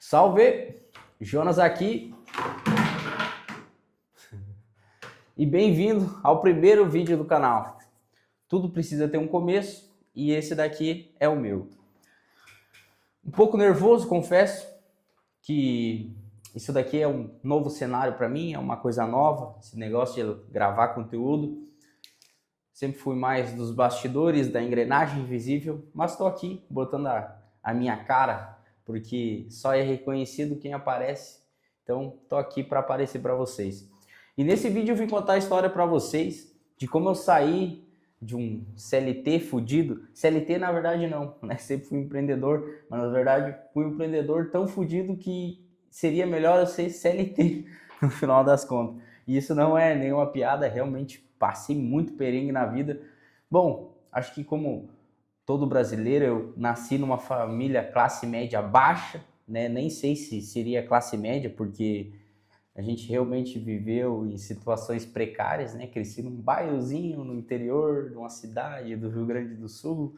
Salve! Jonas aqui e bem-vindo ao primeiro vídeo do canal. Tudo precisa ter um começo e esse daqui é o meu. Um pouco nervoso, confesso, que isso daqui é um novo cenário para mim, é uma coisa nova, esse negócio de gravar conteúdo. Sempre fui mais dos bastidores, da engrenagem invisível, mas estou aqui botando a minha cara, porque só é reconhecido quem aparece. Então, estou aqui para aparecer para vocês. E nesse vídeo eu vim contar a história para vocês de como eu saí de um CLT fudido. CLT na verdade não, né? Sempre fui empreendedor, mas na verdade fui um empreendedor tão fudido que seria melhor eu ser CLT no final das contas. E isso não é nenhuma piada, realmente passei muito perrengue na vida. Bom, acho que como todo brasileiro, eu nasci numa família classe média baixa, né? Nem sei se seria classe média, porque a gente realmente viveu em situações precárias, né? Cresci num bairrozinho no interior de uma cidade do Rio Grande do Sul.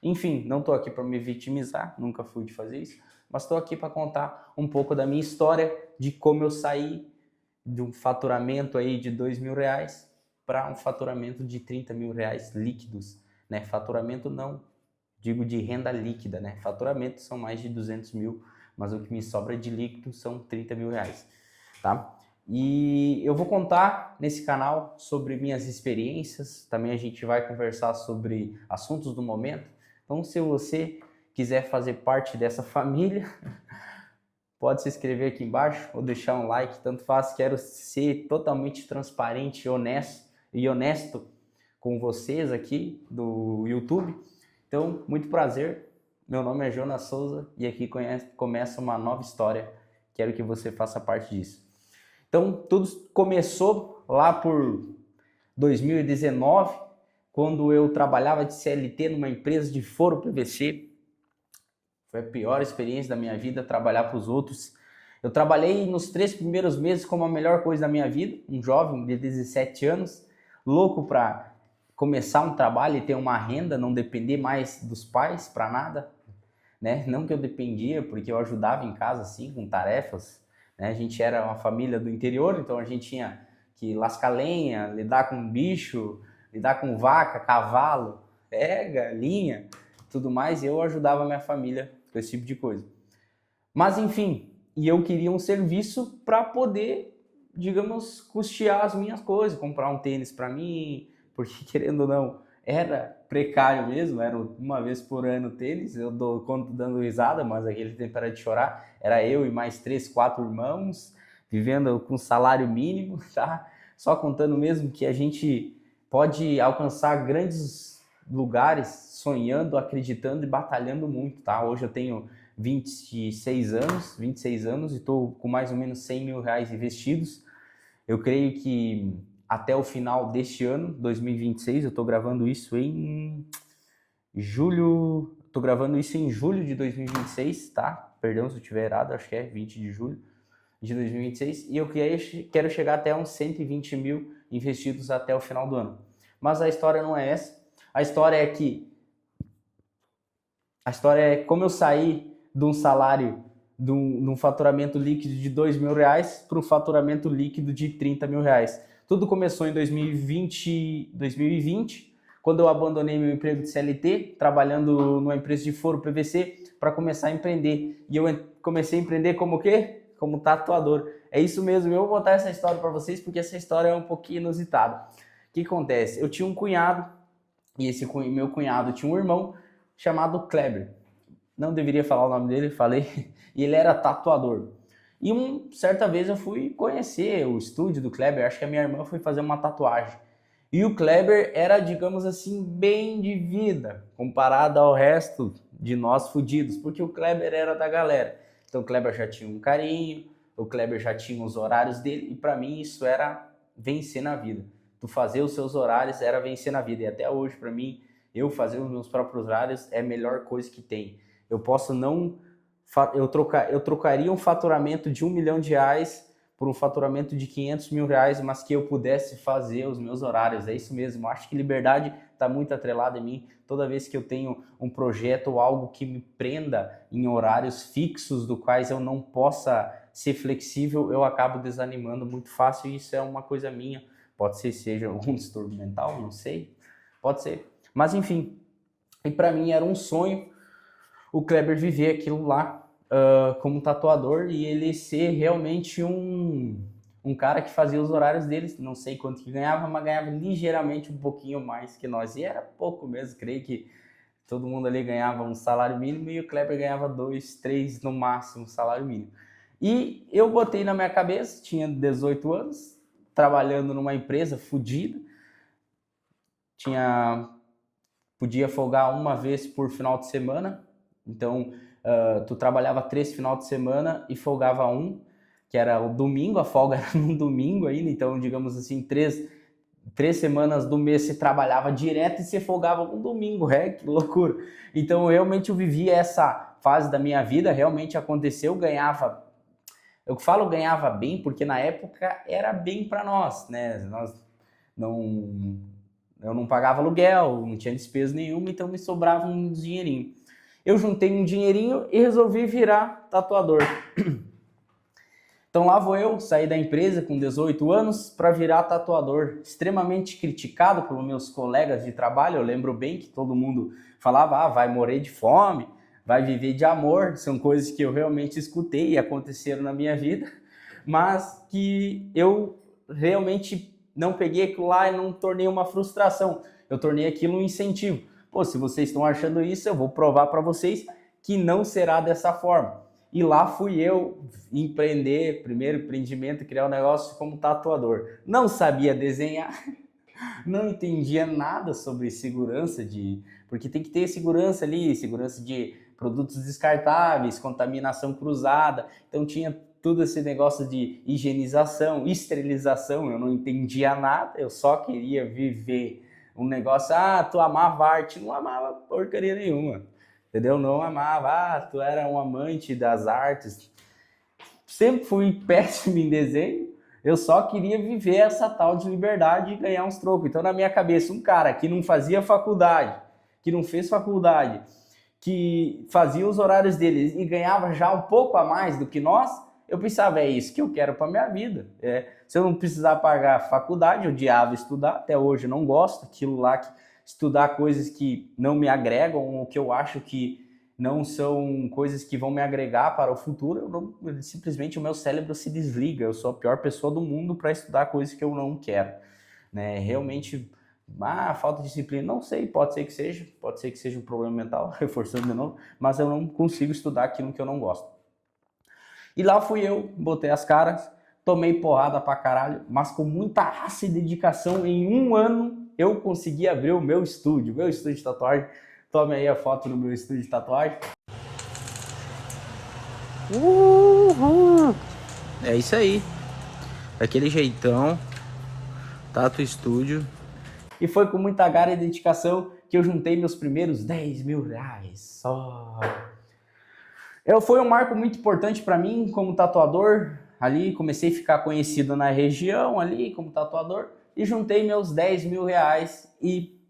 Enfim, não estou aqui para me vitimizar, nunca fui de fazer isso, mas estou aqui para contar um pouco da minha história, de como eu saí de um faturamento aí de R$ 2.000 para um faturamento de R$ 30.000 líquidos, né? Faturamento não, digo de renda líquida, né? Faturamento são mais de 200 mil, mas o que me sobra de líquido são R$ 30.000, tá? E eu vou contar nesse canal sobre minhas experiências, também a gente vai conversar sobre assuntos do momento. Então, se você quiser fazer parte dessa família, pode se inscrever aqui embaixo ou deixar um like, tanto faz. Quero ser totalmente transparente e honesto com vocês aqui do YouTube. Então, muito prazer. Meu nome é Jonas Souza e aqui começa uma nova história. Quero que você faça parte disso. Então, tudo começou lá por 2019, quando eu trabalhava de CLT numa empresa de foro PVC. Foi a pior experiência da minha vida, trabalhar para os outros. Eu trabalhei nos 3 primeiros meses como a melhor coisa da minha vida, um jovem de 17 anos, louco para começar um trabalho e ter uma renda, não depender mais dos pais para nada, né? Não que eu dependia, porque eu ajudava em casa assim com tarefas, né? A gente era uma família do interior, então a gente tinha que lascar lenha, lidar com bicho, lidar com vaca, cavalo, galinha, tudo mais, e eu ajudava a minha família com esse tipo de coisa. Mas enfim, e eu queria um serviço para poder, digamos, custear as minhas coisas, comprar um tênis para mim, porque querendo ou não, era precário mesmo, era uma vez por ano tênis, eu dou conta dando risada, mas aquele tempo era de chorar, era eu e mais 3, 4 irmãos, vivendo com salário mínimo, tá? Só contando mesmo que a gente pode alcançar grandes lugares sonhando, acreditando e batalhando muito, tá? Hoje eu tenho 26 anos e estou com mais ou menos R$ 100.000 investidos. Eu creio que até o final deste ano, 2026, eu estou gravando isso em julho, de 2026, tá? Perdão se eu estiver errado, acho que é 20 de julho de 2026, e eu quero chegar até uns 120 mil investidos até o final do ano. Mas a história não é essa. A história é como eu saí de um salário, de um faturamento líquido de R$ 2.000 para um faturamento líquido de R$ 30.000. Tudo começou em 2020, quando eu abandonei meu emprego de CLT, trabalhando numa empresa de foro PVC, para começar a empreender. E eu comecei a empreender como o quê? Como tatuador. É isso mesmo, eu vou contar essa história para vocês, porque essa história é um pouquinho inusitada. O que acontece? Eu tinha um cunhado, e esse meu cunhado tinha um irmão chamado Kleber. Não deveria falar o nome dele, falei. E ele era tatuador. E certa vez eu fui conhecer o estúdio do Kleber, acho que a minha irmã foi fazer uma tatuagem. E o Kleber era, digamos assim, bem de vida, comparado ao resto de nós fudidos, porque o Kleber era da galera. Então o Kleber já tinha um carinho, o Kleber já tinha os horários dele, e para mim isso era vencer na vida. Tu fazer os seus horários era vencer na vida, e até hoje para mim, eu fazer os meus próprios horários é a melhor coisa que tem. Eu posso não... Eu trocaria um faturamento de R$ 1 milhão por um faturamento de 500 mil reais, mas que eu pudesse fazer os meus horários. É isso mesmo, eu acho que liberdade está muito atrelada em mim. Toda vez que eu tenho um projeto ou algo que me prenda em horários fixos, do quais eu não possa ser flexível, eu acabo desanimando muito fácil, e isso é uma coisa minha. Pode ser seja um distúrbio mental, não sei, pode ser. Mas enfim, e para mim era um sonho o Kleber viver aquilo lá como tatuador, e ele ser realmente um cara que fazia os horários dele. Não sei quanto que ganhava, mas ganhava ligeiramente um pouquinho mais que nós, e era pouco mesmo. Creio que todo mundo ali ganhava um salário mínimo e o Kleber ganhava 2, 3 no máximo salário mínimo. E eu botei na minha cabeça, tinha 18 anos, trabalhando numa empresa fodida, podia folgar uma vez por final de semana. Então tu trabalhava 3 final de semana e folgava um, que era o domingo. A folga era no domingo ainda, então digamos assim, três semanas do mês você trabalhava direto e você folgava um domingo. Que loucura. Então realmente eu vivi essa fase da minha vida, realmente aconteceu. Eu falo ganhava bem porque na época era bem para nós, né? Eu não pagava aluguel, não tinha despesa nenhuma, então me sobrava um dinheirinho. Eu juntei um dinheirinho e resolvi virar tatuador. Então lá vou eu, sair da empresa com 18 anos para virar tatuador. Extremamente criticado pelos meus colegas de trabalho. Eu lembro bem que todo mundo falava, vai morrer de fome, vai viver de amor. São coisas que eu realmente escutei e aconteceram na minha vida, mas que eu realmente não peguei aquilo lá e não tornei uma frustração. Eu tornei aquilo um incentivo. Pô, se vocês estão achando isso, eu vou provar para vocês que não será dessa forma. E lá fui eu empreender, primeiro empreendimento, criar um negócio como tatuador. Não sabia desenhar, não entendia nada sobre segurança porque tem que ter segurança ali, segurança de produtos descartáveis, contaminação cruzada. Então tinha tudo esse negócio de higienização, esterilização. Eu não entendia nada, eu só queria viver um negócio. Tu amava arte. Não amava porcaria nenhuma, entendeu? Não amava. Tu era um amante das artes. Sempre fui péssimo em desenho. Eu só queria viver essa tal de liberdade e ganhar uns trocos. Então, na minha cabeça, um cara que não fazia faculdade, que não fez faculdade, que fazia os horários dele e ganhava já um pouco a mais do que nós, eu pensava, é isso que eu quero para minha vida. Se eu não precisar pagar faculdade, eu odiava estudar, até hoje eu não gosto, aquilo lá, estudar coisas que não me agregam, ou que eu acho que não são coisas que vão me agregar para o futuro. Simplesmente o meu cérebro se desliga. Eu sou a pior pessoa do mundo para estudar coisas que eu não quero, né? Realmente, falta de disciplina, não sei, pode ser que seja um problema mental, reforçando de novo, mas eu não consigo estudar aquilo que eu não gosto. E lá fui eu, botei as caras, tomei porrada pra caralho, mas com muita raça e dedicação, em um ano eu consegui abrir o meu estúdio de tatuagem. Tome aí a foto do meu estúdio de tatuagem. Uhul. É isso aí. Daquele jeitão. Tatu Estúdio. E foi com muita garra e dedicação que eu juntei meus primeiros 10 mil reais. Só. Foi um marco muito importante para mim como tatuador. Ali comecei a ficar conhecido na região ali como tatuador. E juntei meus 10 mil reais e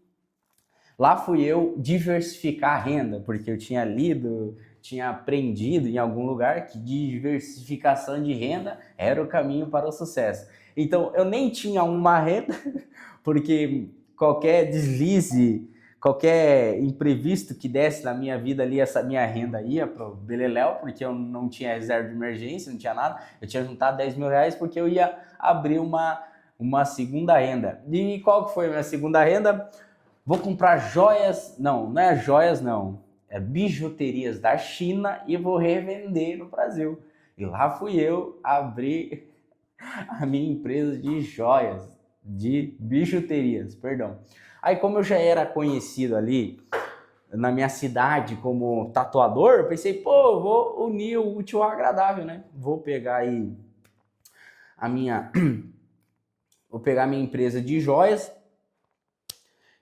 lá fui eu diversificar a renda, porque eu tinha lido, tinha aprendido em algum lugar que diversificação de renda era o caminho para o sucesso. Então eu nem tinha uma renda, porque qualquer deslize, qualquer imprevisto que desse na minha vida ali, essa minha renda ia pro beleléu, porque eu não tinha reserva de emergência, não tinha nada. Eu tinha juntado 10 mil reais porque eu ia abrir uma segunda renda. E qual que foi a minha segunda renda? Vou comprar joias, não é joias não, é bijuterias da China e vou revender no Brasil. E lá fui eu abrir a minha empresa de joias, de bijuterias, perdão. Aí como eu já era conhecido ali na minha cidade como tatuador, eu pensei, vou unir o útil ao agradável, né? Vou pegar aí vou pegar a minha empresa de joias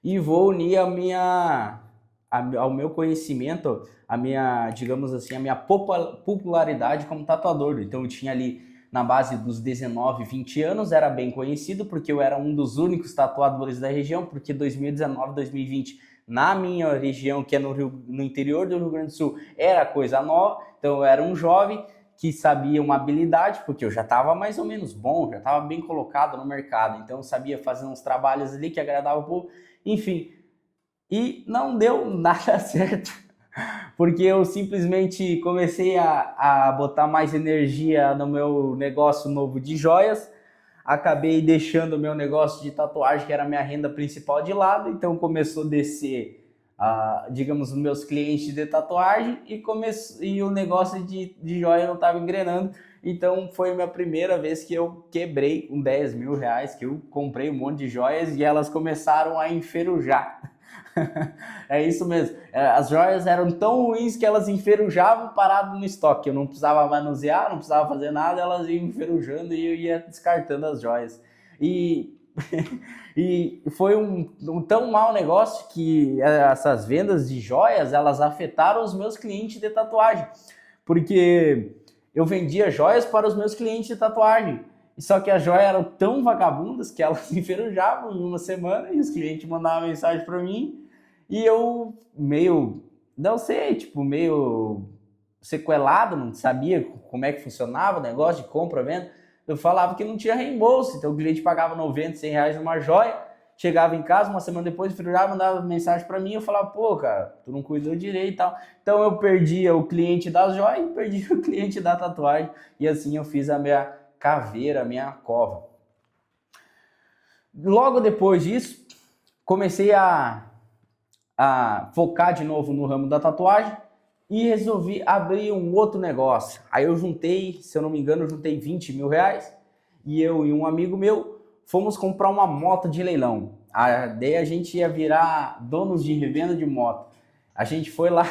e vou unir ao meu conhecimento, digamos assim, a minha popularidade como tatuador. Então eu tinha ali na base dos 19, 20 anos, era bem conhecido porque eu era um dos únicos tatuadores da região, porque 2019, 2020, na minha região, que é no interior do Rio Grande do Sul, era coisa nova, então eu era um jovem que sabia uma habilidade, porque eu já estava mais ou menos bom, já estava bem colocado no mercado, então eu sabia fazer uns trabalhos ali que agradavam o povo, enfim, e não deu nada certo, porque eu simplesmente comecei a botar mais energia no meu negócio novo de joias, acabei deixando o meu negócio de tatuagem, que era a minha renda principal, de lado, então começou a descer, digamos, os meus clientes de tatuagem e o negócio de joia não estava engrenando, então foi a minha primeira vez que eu quebrei com 10 mil reais, que eu comprei um monte de joias e elas começaram a enferrujar. É isso mesmo. As joias eram tão ruins que elas enferrujavam parado no estoque. Eu não precisava manusear, não precisava fazer nada, elas iam enferrujando e eu ia descartando as joias. E, e foi um tão mau negócio que essas vendas de joias, elas afetaram os meus clientes de tatuagem. Porque eu vendia joias para os meus clientes de tatuagem. Só que as joias eram tão vagabundas que elas enferrujavam em uma semana e os clientes mandavam mensagem para mim e eu meio, não sei, tipo, meio sequelado, não sabia como é que funcionava o negócio de compra, venda. Eu falava que não tinha reembolso, então o cliente pagava 90, 100 reais numa joia, chegava em casa, uma semana depois, enferrujava, mandava mensagem para mim, eu falava, pô, cara, tu não cuidou direito e tal. Então eu perdia o cliente das joias e perdia o cliente da tatuagem e assim eu fiz a minha caveira, minha cova. Logo depois disso, comecei a focar de novo no ramo da tatuagem e resolvi abrir um outro negócio. Aí eu juntei, se eu não me engano, eu juntei 20 mil reais e eu e um amigo meu fomos comprar uma moto de leilão. Daí a gente ia virar donos de revenda de moto. A gente foi lá,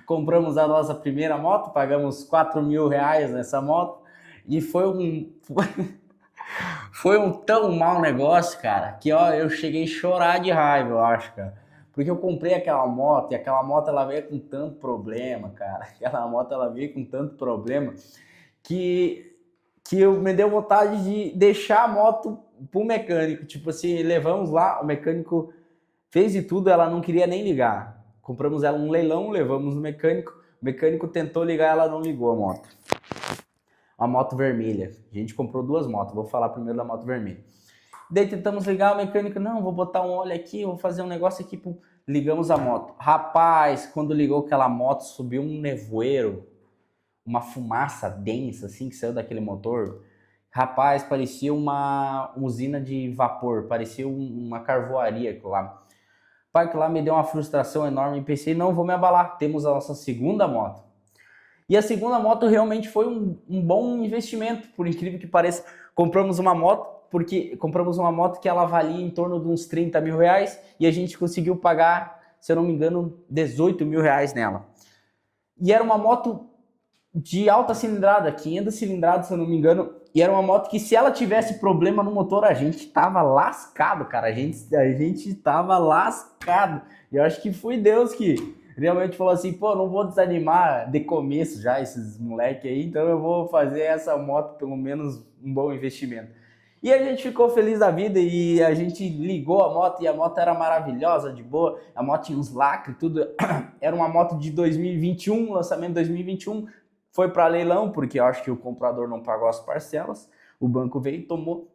compramos a nossa primeira moto, pagamos 4 mil reais nessa moto e foi um tão mau negócio, cara, que ó, eu cheguei a chorar de raiva, eu acho, cara. Porque eu comprei aquela moto e aquela moto ela veio com tanto problema, cara. Aquela moto ela veio com tanto problema que, que eu me deu vontade de deixar a moto pro mecânico. Tipo assim, levamos lá, o mecânico fez de tudo, ela não queria nem ligar. Compramos ela num leilão, levamos no mecânico, o mecânico tentou ligar, ela não ligou a moto. Uma moto vermelha. A gente comprou duas motos, vou falar primeiro da moto vermelha. Daí tentamos ligar, o mecânico, não, vou botar um óleo aqui, vou fazer um negócio aqui, ligamos a moto. Rapaz, quando ligou aquela moto, subiu um nevoeiro, uma fumaça densa, assim, que saiu daquele motor. Rapaz, parecia uma usina de vapor, parecia uma carvoaria lá. Pai, que lá me deu uma frustração enorme e pensei, não, vou me abalar, temos a nossa segunda moto. E a segunda moto realmente foi um bom investimento, por incrível que pareça. Compramos uma moto que ela valia em torno de uns 30 mil reais e a gente conseguiu pagar, se eu não me engano, 18 mil reais nela. E era uma moto de alta cilindrada, 500 cilindradas, se eu não me engano, e era uma moto que se ela tivesse problema no motor, a gente tava lascado, cara, a gente tava lascado. E eu acho que foi Deus que realmente falou assim, pô, não vou desanimar de começo já esses moleque aí, então eu vou fazer essa moto pelo menos um bom investimento. E a gente ficou feliz da vida e a gente ligou a moto e a moto era maravilhosa, de boa, a moto tinha uns lacres, tudo, era uma moto de 2021, lançamento 2021, foi para leilão, porque eu acho que o comprador não pagou as parcelas, o banco veio e tomou,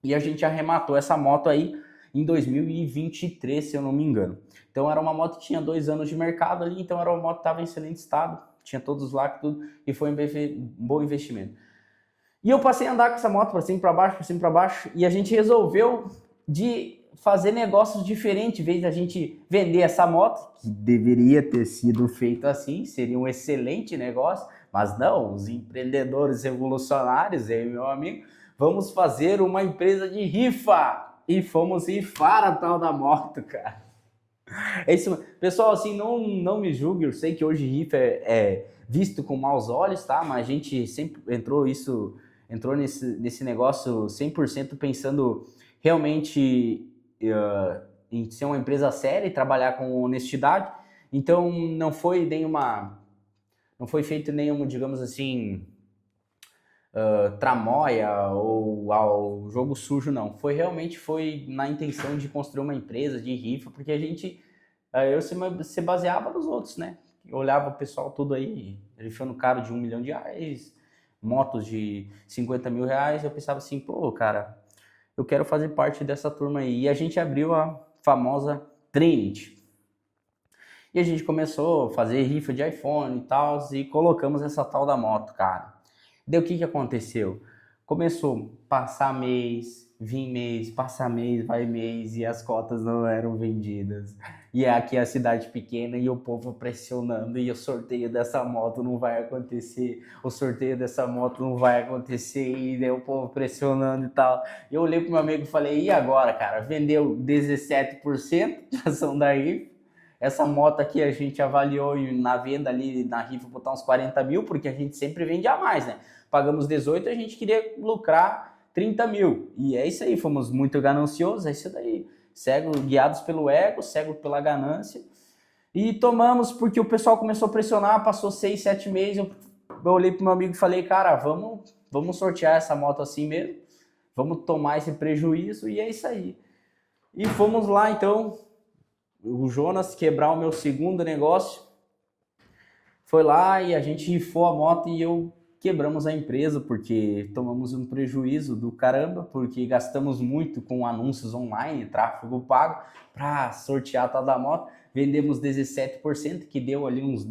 e a gente arrematou essa moto aí em 2023, se eu não me engano. Então era uma moto que tinha 2 anos de mercado ali, então era uma moto que estava em excelente estado, tinha todos os lacres, tudo, e foi um bom investimento. E eu passei a andar com essa moto para cima e para baixo, e a gente resolveu de fazer negócios diferentes, em vez de a gente vender essa moto, que deveria ter sido feito assim, seria um excelente negócio, mas não, os empreendedores revolucionários, eu e meu amigo, vamos fazer uma empresa de rifa, e fomos rifar a tal da moto, cara. É isso, pessoal, assim, não me julgue, eu sei que hoje rifa é visto com maus olhos, tá? Mas a gente sempre entrou nesse negócio 100% pensando realmente em ser uma empresa séria e trabalhar com honestidade. Então não foi feito nenhum, digamos assim, tramóia ou ao jogo sujo, não. Realmente foi na intenção de construir uma empresa de rifa, porque a gente, eu se baseava nos outros, né? Eu olhava o pessoal tudo aí, rifando carro de R$ 1 milhão, motos de R$ 50 mil, eu pensava assim, pô, cara, eu quero fazer parte dessa turma aí. E a gente abriu a famosa Trinity. E a gente começou a fazer rifa de iPhone e tal, e colocamos essa tal da moto, cara. Daí o que aconteceu? Começou a passar mês, vir mês, passar mês, vai mês, e as cotas não eram vendidas. E aqui é a cidade pequena e o povo pressionando, e o sorteio dessa moto não vai acontecer, o sorteio dessa moto não vai acontecer, e daí o povo pressionando e tal. E eu olhei pro meu amigo e falei, e agora, cara? Vendeu 17% de ação da rifa. Essa moto aqui a gente avaliou na venda ali, na rifa, botar uns 40 mil, porque a gente sempre vende a mais, né? Pagamos 18, a gente queria lucrar 30 mil. E é isso aí, fomos muito gananciosos, é isso daí. Guiados pelo ego, cego pela ganância. E tomamos, porque o pessoal começou a pressionar, passou 6, 7 meses, eu olhei pro meu amigo e falei, cara, vamos sortear essa moto assim mesmo, vamos tomar esse prejuízo, e é isso aí. E fomos lá, então, o Jonas quebrar o meu segundo negócio, foi lá e a gente rifou a moto e quebramos a empresa, porque tomamos um prejuízo do caramba, porque gastamos muito com anúncios online, tráfego pago, para sortear a tal da moto. Vendemos 17%, que deu ali uns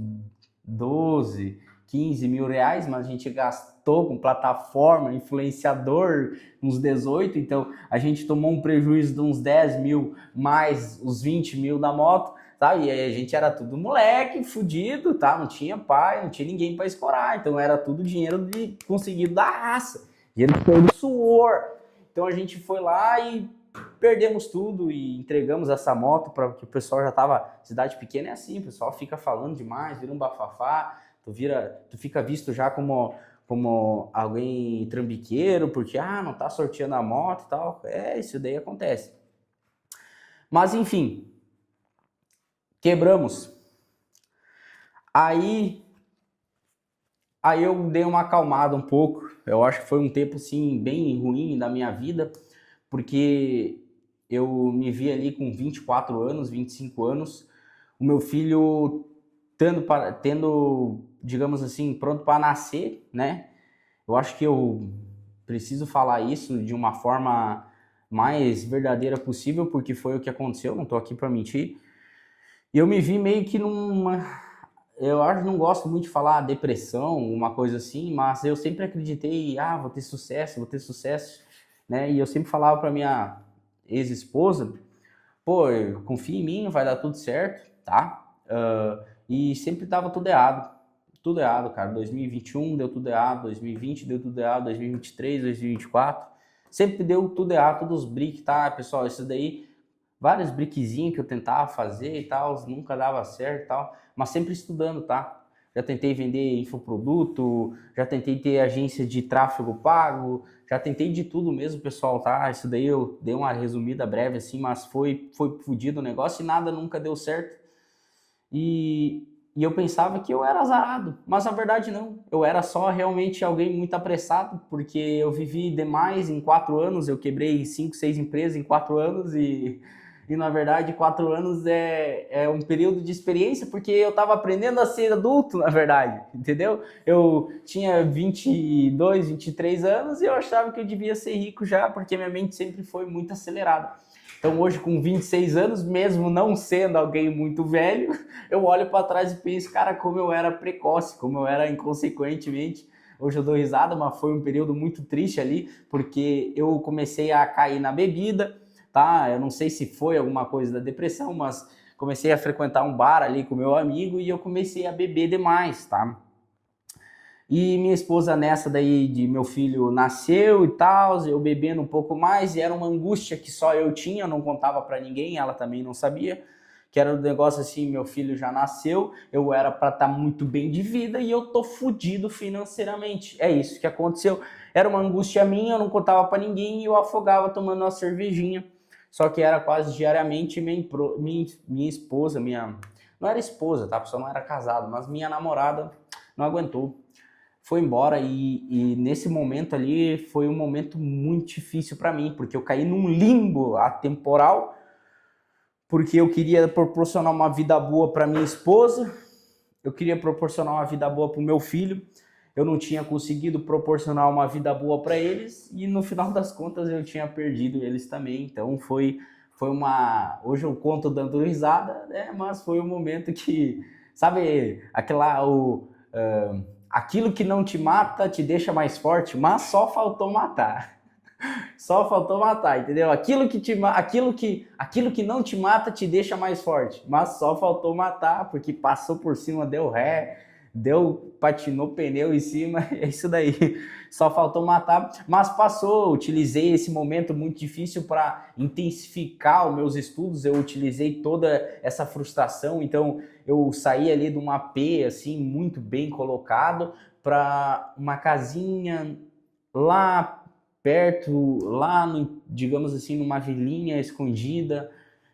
12, 15 mil reais, mas a gente gastou com plataforma, influenciador, uns 18, então a gente tomou um prejuízo de uns 10 mil, mais os 20 mil da moto, tá? E aí a gente era tudo moleque, fudido, tá? Não tinha pai, não tinha ninguém para escorar, então era tudo dinheiro conseguido da raça, dinheiro do suor. Então a gente foi lá e perdemos tudo e entregamos essa moto para que o pessoal já tava, cidade pequena é assim, o pessoal fica falando demais, vira um bafafá, tu fica visto já como alguém trambiqueiro, porque não tá sorteando a moto e tal. Isso daí acontece. Mas enfim, quebramos. Aí eu dei uma acalmada um pouco. Eu acho que foi um tempo assim bem ruim da minha vida, porque eu me vi ali com 24 anos, 25 anos, o meu filho tendo, digamos assim, pronto para nascer, né? Eu acho que eu preciso falar isso de uma forma mais verdadeira possível, porque foi o que aconteceu, não tô aqui para mentir. E eu me vi meio que eu acho que não gosto muito de falar depressão, uma coisa assim, mas eu sempre acreditei, vou ter sucesso, né? E eu sempre falava para minha ex-esposa, pô, confia em mim, vai dar tudo certo, tá? E sempre dava tudo errado, cara. 2021 deu tudo errado, 2020 deu tudo errado, 2023, 2024, sempre deu tudo errado, todos os briques, tá, pessoal? Isso daí, vários briquezinhos que eu tentava fazer e tal, nunca dava certo e tal, mas sempre estudando, tá? Já tentei vender infoproduto, já tentei ter agência de tráfego pago, já tentei de tudo mesmo, pessoal, tá? Isso daí eu dei uma resumida breve assim, mas foi fodido o negócio e nada nunca deu certo. E eu pensava que eu era azarado, mas na verdade não. Eu era só realmente alguém muito apressado, porque eu vivi demais em 4 anos, eu quebrei 5, 6 empresas em 4 anos e na verdade 4 anos é um período de experiência, porque eu estava aprendendo a ser adulto, na verdade, entendeu? Eu tinha 22, 23 anos e eu achava que eu devia ser rico já, porque minha mente sempre foi muito acelerada. Então hoje, com 26 anos, mesmo não sendo alguém muito velho, eu olho para trás e penso, cara, como eu era precoce, como eu era inconsequentemente. Hoje eu dou risada, mas foi um período muito triste ali, porque eu comecei a cair na bebida, tá? Eu não sei se foi alguma coisa da depressão, mas comecei a frequentar um bar ali com meu amigo e eu comecei a beber demais, tá? E minha esposa nessa daí de meu filho nasceu e tal, eu bebendo um pouco mais, e era uma angústia que só eu tinha, eu não contava para ninguém, ela também não sabia, que era um negócio assim, meu filho já nasceu, eu era para estar muito bem de vida e eu tô fudido financeiramente. É isso que aconteceu. Era uma angústia minha, eu não contava para ninguém e eu afogava tomando uma cervejinha. Só que era quase diariamente minha esposa, não era esposa, tá? A pessoa não era casada, mas minha namorada não aguentou. foi embora e nesse momento ali foi um momento muito difícil para mim, porque eu caí num limbo atemporal, porque eu queria proporcionar uma vida boa para minha esposa, eu queria proporcionar uma vida boa para o meu filho, eu não tinha conseguido proporcionar uma vida boa para eles e no final das contas eu tinha perdido eles também. Então foi uma... Hoje eu conto dando risada, né? Mas foi um momento que, sabe, aquilo que não te mata te deixa mais forte, mas só faltou matar. Só faltou matar, entendeu? Aquilo que não te mata te deixa mais forte, mas só faltou matar, porque passou por cima, deu ré, patinou pneu em cima, é isso daí. Só faltou matar, mas passou. Utilizei esse momento muito difícil para intensificar os meus estudos. Eu utilizei toda essa frustração, então eu saí ali de um AP assim muito bem colocado para uma casinha lá perto, lá, digamos assim, numa vilinha escondida.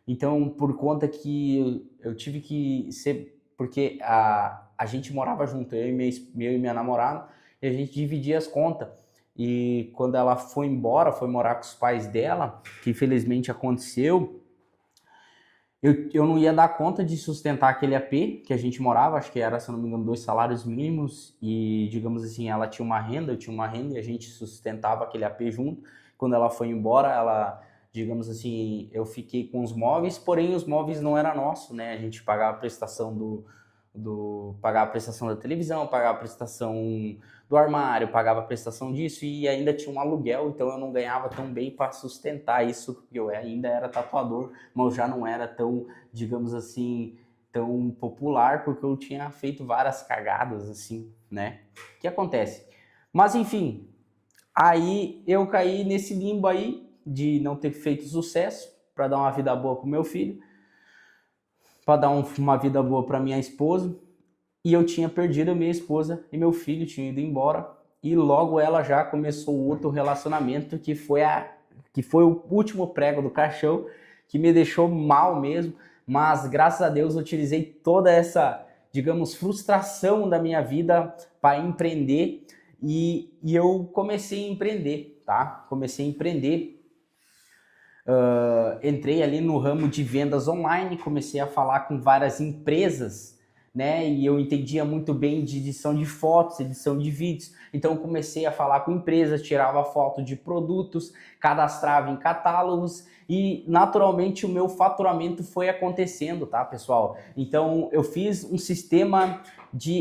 Então, por conta que eu tive que ser... Porque a gente morava junto, eu e minha namorada, e a gente dividia as contas. E quando ela foi embora, foi morar com os pais dela, que infelizmente aconteceu, eu não ia dar conta de sustentar aquele AP que a gente morava, acho que era, se não me engano, 2 salários mínimos, e digamos assim, ela tinha uma renda, eu tinha uma renda, e a gente sustentava aquele AP junto. Quando ela foi embora, digamos assim, eu fiquei com os móveis, porém os móveis não eram nossos, né? A gente pagava a prestação pagava a prestação da televisão, pagava a prestação do armário, pagava a prestação disso e ainda tinha um aluguel, então eu não ganhava tão bem para sustentar isso, porque eu ainda era tatuador, mas eu já não era tão, digamos assim, tão popular, porque eu tinha feito várias cagadas, assim, né? O que acontece? Mas enfim, aí eu caí nesse limbo aí de não ter feito sucesso para dar uma vida boa pro meu filho, para dar uma vida boa para minha esposa, e eu tinha perdido a minha esposa e meu filho tinha ido embora, e logo ela já começou outro relacionamento que foi o último prego do caixão, que me deixou mal mesmo, mas graças a Deus eu utilizei toda essa, digamos, frustração da minha vida para empreender, e eu comecei a empreender, tá? Comecei a empreender. Entrei ali no ramo de vendas online, comecei a falar com várias empresas, né? E eu entendia muito bem de edição de fotos, edição de vídeos. Então comecei a falar com empresas, tirava foto de produtos, cadastrava em catálogos e naturalmente o meu faturamento foi acontecendo, tá, pessoal? Então eu fiz um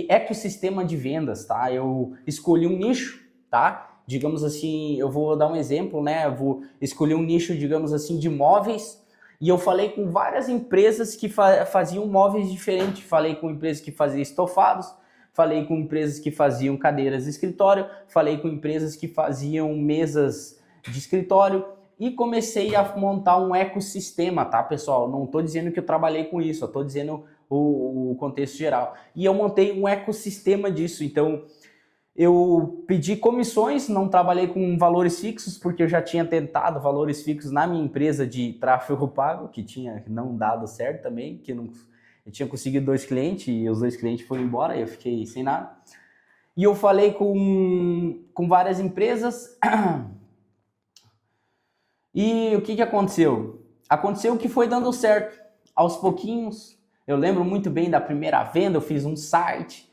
ecossistema de vendas, tá? Eu escolhi um nicho, tá? Digamos assim, eu vou dar um exemplo, né? Eu vou escolher um nicho, digamos assim, de móveis, e eu falei com várias empresas que faziam móveis diferentes. Falei com empresas que faziam estofados, falei com empresas que faziam cadeiras de escritório, falei com empresas que faziam mesas de escritório, e comecei a montar um ecossistema, tá, pessoal? Não estou dizendo que eu trabalhei com isso, eu estou dizendo o contexto geral. E eu montei um ecossistema disso, então eu pedi comissões, não trabalhei com valores fixos, porque eu já tinha tentado valores fixos na minha empresa de tráfego pago, que tinha não dado certo também, que não, eu tinha conseguido 2 clientes e os 2 clientes foram embora e eu fiquei sem nada. E eu falei com várias empresas e o que aconteceu? Aconteceu que foi dando certo, aos pouquinhos. Eu lembro muito bem da primeira venda, eu fiz um site,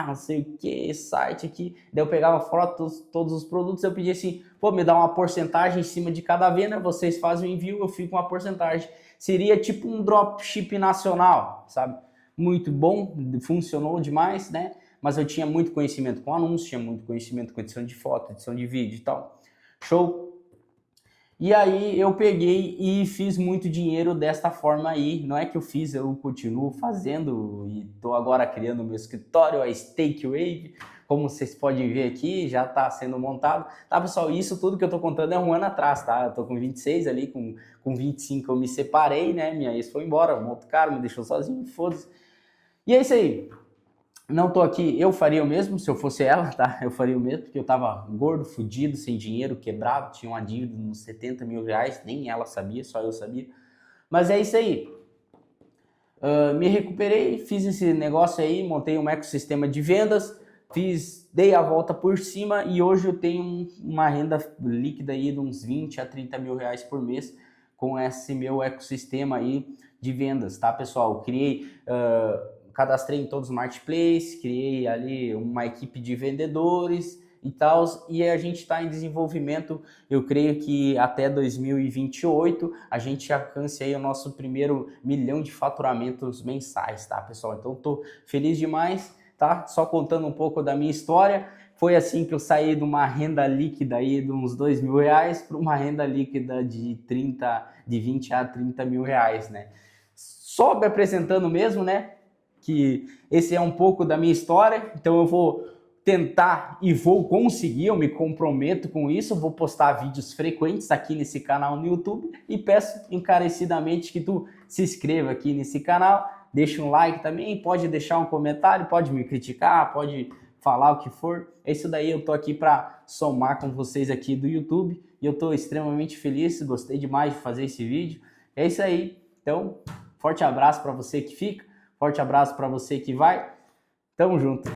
não sei o que, site aqui, daí eu pegava fotos, todos os produtos, eu pedia assim, pô, me dá uma porcentagem em cima de cada venda, vocês fazem o envio, eu fico com uma porcentagem. Seria tipo um dropship nacional, sabe? Muito bom, funcionou demais, né? Mas eu tinha muito conhecimento com anúncios, tinha muito conhecimento com edição de foto, edição de vídeo e tal. Show! E aí eu peguei e fiz muito dinheiro desta forma aí. Não é que eu fiz, eu continuo fazendo e estou agora criando o meu escritório, a Stake Wave. Como vocês podem ver aqui, já está sendo montado. Tá, pessoal, isso tudo que eu estou contando é um ano atrás, tá? Eu estou com 26 ali, com 25 eu me separei, né? Minha ex foi embora, um outro cara me deixou sozinho, foda-se. E é isso aí. Não tô aqui, eu faria o mesmo se eu fosse ela, tá? Eu faria o mesmo, porque eu tava gordo, fudido, sem dinheiro, quebrado, tinha uma dívida de uns 70 mil reais, nem ela sabia, só eu sabia. Mas é isso aí. Me recuperei, fiz esse negócio aí, montei um ecossistema de vendas, dei a volta por cima e hoje eu tenho uma renda líquida aí de uns 20 a 30 mil reais por mês com esse meu ecossistema aí de vendas, tá, pessoal? Eu cadastrei em todos os marketplaces, criei ali uma equipe de vendedores e tal, e a gente está em desenvolvimento. Eu creio que até 2028 a gente alcance aí o nosso primeiro 1 milhão de faturamentos mensais, tá, pessoal? Então tô feliz demais, tá? Só contando um pouco da minha história, foi assim que eu saí de uma renda líquida aí de uns 2 mil reais para uma renda líquida de 20 a 30 mil reais, né? Só me apresentando mesmo, né? Que esse é um pouco da minha história, então eu vou tentar e vou conseguir, eu me comprometo com isso, vou postar vídeos frequentes aqui nesse canal no YouTube e peço encarecidamente que tu se inscreva aqui nesse canal, deixa um like também, pode deixar um comentário, pode me criticar, pode falar o que for, é isso daí, eu tô aqui para somar com vocês aqui do YouTube e eu tô extremamente feliz, gostei demais de fazer esse vídeo, é isso aí, então forte abraço para você que fica, forte abraço para você que vai, tamo junto!